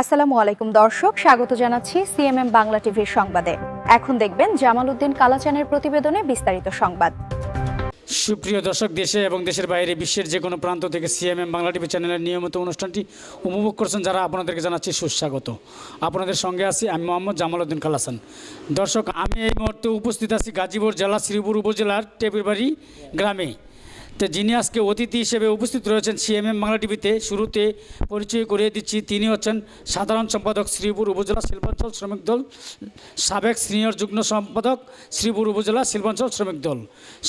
আসসালামু আলাইকুম দর্শক, স্বাগত জানাচ্ছি সিএমএম বাংলা টিভির সংবাদে। এখন দেখবেন জামাল উদ্দিন কালাচানের প্রতিবেদনে বিস্তারিত সংবাদ। সুপ্রিয় দর্শক, দেশে এবং দেশের বাইরে বিশ্বের যে কোনো প্রান্ত থেকে সিএমএম বাংলা টিভি চ্যানেলের নিয়মিত অনুষ্ঠানটি উপভোগ করছেন যারা, আপনাদেরকে জানাচ্ছি সুস্বাগত। আপনাদের সঙ্গে আছি আমি মোহাম্মদ জামাল উদ্দিন কালাচান। দর্শক, আমি এই মুহূর্তে উপস্থিত আছি গাজীপুর জেলা শ্রীপুর উপজেলার টেপিরবাড়ি গ্রামে। তো যিনি আজকে অতিথি হিসেবে উপস্থিত রয়েছেন সিএমএম বাংলা টিভিতে, শুরুতে পরিচয় করিয়ে দিচ্ছি। তিনি হচ্ছেন সাধারণ সম্পাদক শ্রীপুর উপজেলা শিল্পাঞ্চল শ্রমিক দল, সাবেক সিনিয়র যুগ্ম সম্পাদক শ্রীপুর উপজেলা শিল্পাঞ্চল শ্রমিক দল,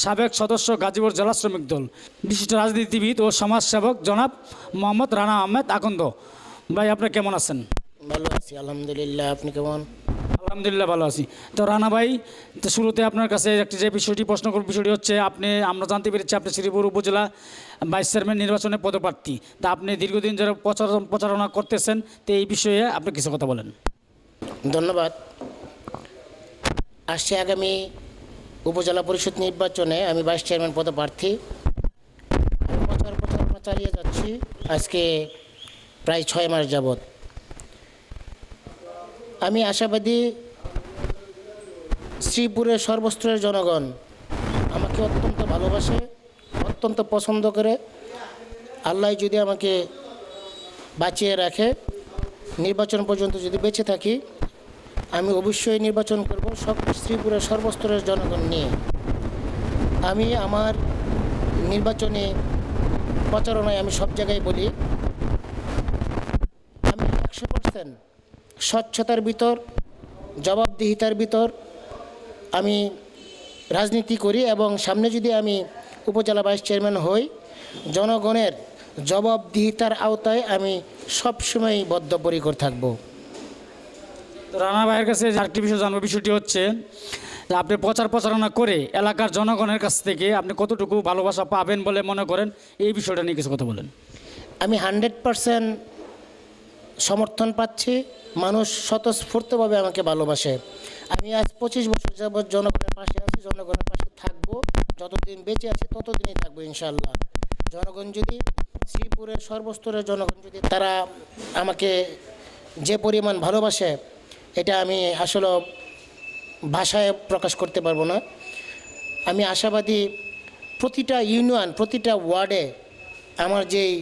সাবেক সদস্য গাজীপুর জেলা শ্রমিক দল, বিশিষ্ট রাজনীতিবিদ ও সমাজসেবক জনাব মোহাম্মদ রানা আহমেদ আকন্দ। ভাই, আপনি কেমন আছেন? ভালো আছি আলহামদুলিল্লাহ। আপনি কেমন? আলহামদুলিল্লাহ ভালো আছি। তো রানা ভাই, তো শুরুতে আপনার কাছে একটি যে বিষয়টি প্রশ্ন করব, বিষয়টি হচ্ছে আমরা জানতে পেরেছি আপনি শ্রীপুর উপজেলা ভাইস চেয়ারম্যান নির্বাচনে পদপ্রার্থী। তা আপনি দীর্ঘদিন ধরে প্রচারণা করতেছেন, তো এই বিষয়ে আপনি কিছু কথা বলেন। ধন্যবাদ। আসছে আগামী উপজেলা পরিষদ নির্বাচনে আমি ভাইস চেয়ারম্যান পদপ্রার্থী। প্রচার চালিয়ে যাচ্ছি আজকে প্রায় 6 মাস যাবৎ। আমি আশাবাদী শ্রীপুরের সর্বস্তরের জনগণ আমাকে অত্যন্ত ভালোবাসে, অত্যন্ত পছন্দ করে। আল্লাহ যদি আমাকে বাঁচিয়ে রাখে, নির্বাচন পর্যন্ত যদি বেঁচে থাকি, আমি অবশ্যই নির্বাচন করব শ্রীপুরের সর্বস্তরের জনগণ নিয়ে। আমি আমার নির্বাচনে প্রচারণায় আমি সব জায়গায় বলি, আমি 100% স্বচ্ছতার ভিতর, জবাবদিহিতার ভিতর আমি রাজনীতি করি এবং সামনে যদি আমি উপজেলা ভাইস চেয়ারম্যান হই, জনগণের জবাবদিহিতার আওতায় আমি সবসময় বদ্ধপরিকর থাকব। রানা ভাইয়ের কাছে আরেকটি বিষয় জানবো, বিষয়টি হচ্ছে যে আপনি প্রচারণা করে এলাকার জনগণের কাছ থেকে আপনি কতটুকু ভালোবাসা পাবেন বলে মনে করেন, এই বিষয়টা নিয়ে কিছু কথা বলেন। আমি 100% সমর্থন পাচ্ছি। মানুষ স্বতঃস্ফূর্তভাবে আমাকে ভালোবাসে। আমি আজ 25 বছর যাবৎ জনগণের পাশে আছি, জনগণের পাশে থাকবো। যতদিন বেঁচে আছি ততদিনই থাকবো ইনশাআল্লাহ। জনগণ যদি, শ্রীপুরের সর্বস্তরের জনগণ যদি তারা আমাকে যে পরিমাণ ভালোবাসে, এটা আমি আসলে ভাষায় প্রকাশ করতে পারবো না। আমি আশাবাদী প্রতিটা ইউনিয়ন, প্রতিটা ওয়ার্ডে আমার যেই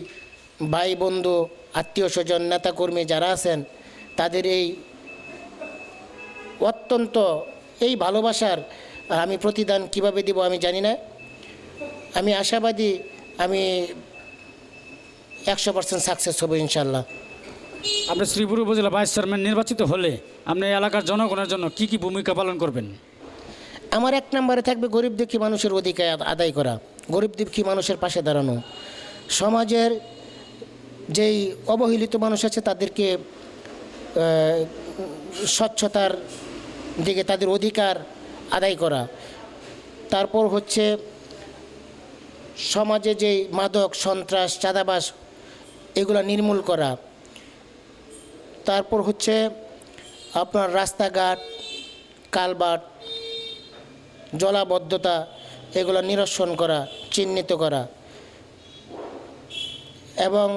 ভাই বন্ধু, আত্মীয় স্বজন, নেতাকর্মী যারা আছেন, তাদের এই অত্যন্ত এই ভালোবাসার আমি প্রতিদান কিভাবে দিব আমি জানি না। আমি আশাবাদী আমি 100% সাকসেস হব ইনশাল্লাহ। আপনি শ্রীপুর উপজেলা ভাইস চেয়ারম্যান নির্বাচিত হলে আপনি এলাকার জনগণের জন্য কি কি ভূমিকা পালন করবেন? আমার 1 নম্বরে থাকবে গরিব দুঃখী মানুষের অধিকার আদায় করা, গরিব দুঃখী মানুষের পাশে দাঁড়ানো। সমাজের যেই অবহেলিত মানুষ আছে তাদেরকে স্বচ্ছতার দিকে তাদের অধিকার আদায় করা। তারপর হচ্ছে সমাজে যেই মাদক, সন্ত্রাস, চাঁদাবাজ এগুলো নির্মূল করা। তারপর হচ্ছে আপনার রাস্তাঘাট, কালভার্ট, জলাবদ্ধতা এগুলো নিরসন করা, চিহ্নিত করা এবং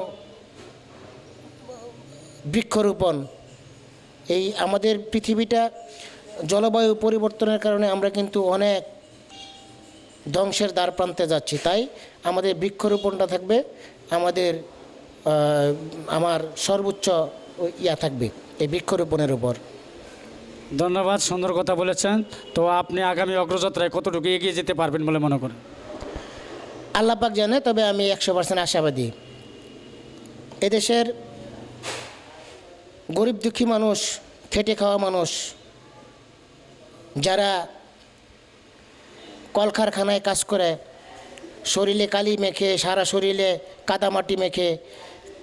বৃক্ষরোপণ। এই আমাদের পৃথিবীটা জলবায়ু পরিবর্তনের কারণে আমরা কিন্তু অনেক ধ্বংসের দ্বার প্রান্তে যাচ্ছি, তাই আমাদের বৃক্ষরোপণটা থাকবে আমার সর্বোচ্চ থাকবে এই বৃক্ষরোপণের উপর। ধন্যবাদ, সুন্দর কথা বলেছেন। তো আপনি আগামী অগ্রযাত্রায় কতটুকু এগিয়ে যেতে পারবেন বলে মনে করেন? আল্লাহ পাক জানে, তবে আমি 100% আশাবাদী। এদেশের গরিব দুঃখী মানুষ, খেটে খাওয়া মানুষ, যারা কলকারখানায় কাজ করে, শরীরে কালি মেখে, সারা শরীরে কাদামাটি মেখে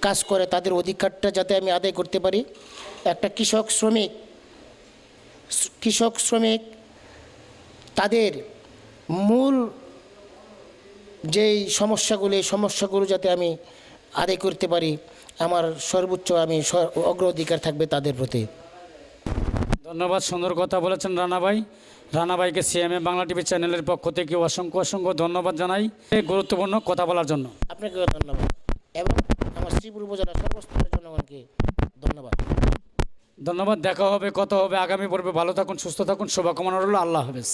কাজ করে, তাদের অধিকারটা যাতে আমি আদায় করতে পারি। একটা কৃষক শ্রমিক তাদের মূল যেই সমস্যাগুলো যাতে আমি আদায় করতে পারি, আমার সর্বোচ্চ অগ্রাধিকার থাকবে তাদের প্রতি। ধন্যবাদ, সুন্দর কথা বলেছেন রানা ভাই। রানা ভাইকে সিএমএম বাংলা টিভি চ্যানেলের পক্ষ থেকে অসংখ্য ধন্যবাদ জানাই গুরুত্বপূর্ণ কথা বলার জন্য। আপনাকেও ধন্যবাদ এবং আমার শ্রীপুর উপজেলার সর্বস্তরের জনগণকে ধন্যবাদ। ধন্যবাদ। ধন্যবাদ। দেখা হবে, কথা হবে আগামী পর্বে। ভালো থাকুন, সুস্থ থাকুন, শুভকামনা রইল। আল্লাহ হাফেজ।